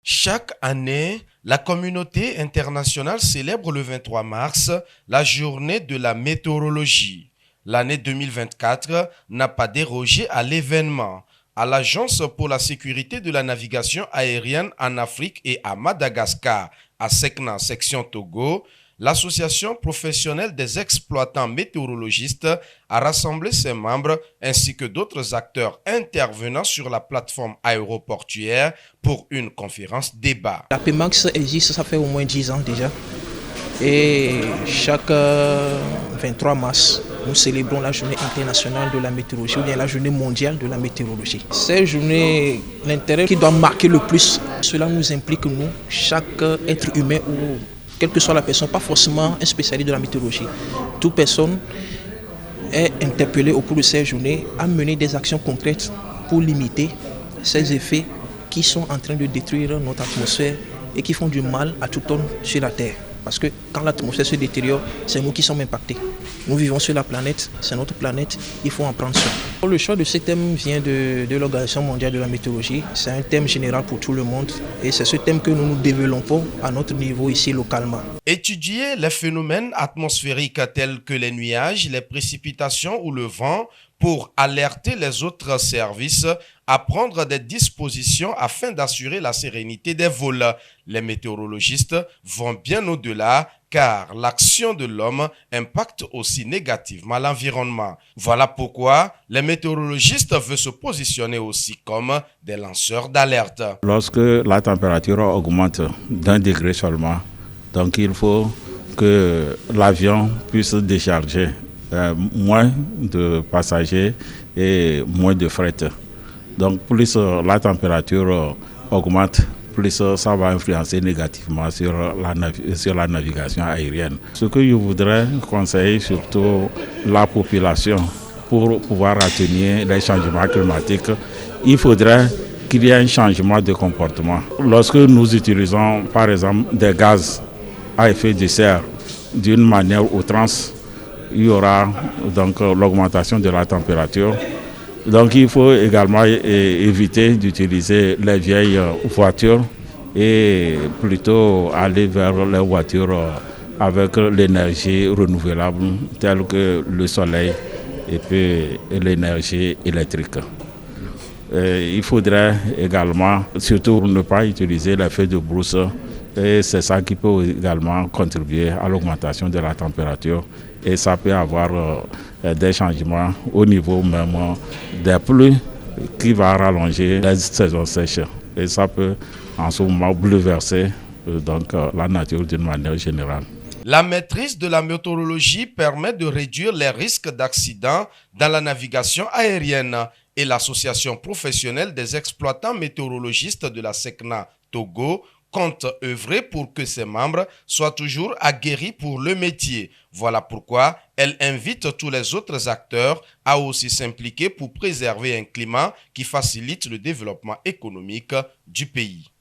Chaque année, la communauté internationale célèbre le 23 mars la journée de la météorologie. L'année 2024 n'a pas dérogé à l'événement. À l'Agence pour la sécurité de la navigation aérienne en Afrique et à Madagascar, à Sekna, section Togo, l'association professionnelle des exploitants météorologistes a rassemblé ses membres ainsi que d'autres acteurs intervenant sur la plateforme aéroportuaire pour une conférence débat. La PMAX existe, ça fait au moins 10 ans déjà. Et chaque 23 mars, nous célébrons la journée internationale de la météorologie ou bien la journée mondiale de la météorologie. Cette journée, l'intérêt qui doit marquer le plus, cela nous implique, nous, chaque être humain ou quelle que soit la personne, pas forcément un spécialiste de la météorologie. Toute personne est interpellée au cours de cette journée à mener des actions concrètes pour limiter ces effets qui sont en train de détruire notre atmosphère et qui font du mal à tout homme sur la Terre. Parce que quand l'atmosphère se détériore, c'est nous qui sommes impactés. Nous vivons sur la planète, c'est notre planète, il faut en prendre soin. Le choix de ce thème vient de l'Organisation mondiale de la météorologie. C'est un thème général pour tout le monde et c'est ce thème que nous développons à notre niveau ici localement. Étudier les phénomènes atmosphériques tels que les nuages, les précipitations ou le vent pour alerter les autres services à prendre des dispositions afin d'assurer la sérénité des vols. Les météorologistes vont bien au-delà car l'action de l'homme impacte aussi négativement l'environnement. Voilà pourquoi les météorologistes veulent se positionner aussi comme des lanceurs d'alerte. Lorsque la température augmente d'1 degré seulement, donc il faut que l'avion puisse décharger moins de passagers et moins de fret. Donc plus la température augmente, plus ça va influencer négativement sur la navigation aérienne. Ce que je voudrais conseiller surtout la population pour pouvoir atténuer les changements climatiques, il faudrait qu'il y ait un changement de comportement. Lorsque nous utilisons par exemple des gaz à effet de serre d'une manière outrance, il y aura donc l'augmentation de la température. Donc il faut également éviter d'utiliser les vieilles voitures et plutôt aller vers les voitures avec l'énergie renouvelable telle que le soleil et puis l'énergie électrique. Il faudrait également, surtout ne pas utiliser les feux de brousse, et c'est ça qui peut également contribuer à l'augmentation de la température et ça peut avoir des changements au niveau même des pluies qui va rallonger les saisons sèches et ça peut en ce moment bouleverser donc, la nature d'une manière générale. La maîtrise de la météorologie permet de réduire les risques d'accidents dans la navigation aérienne et l'association professionnelle des exploitants météorologistes de la Sekna Togo compte œuvrer pour que ses membres soient toujours aguerris pour le métier. Voilà pourquoi elle invite tous les autres acteurs à aussi s'impliquer pour préserver un climat qui facilite le développement économique du pays.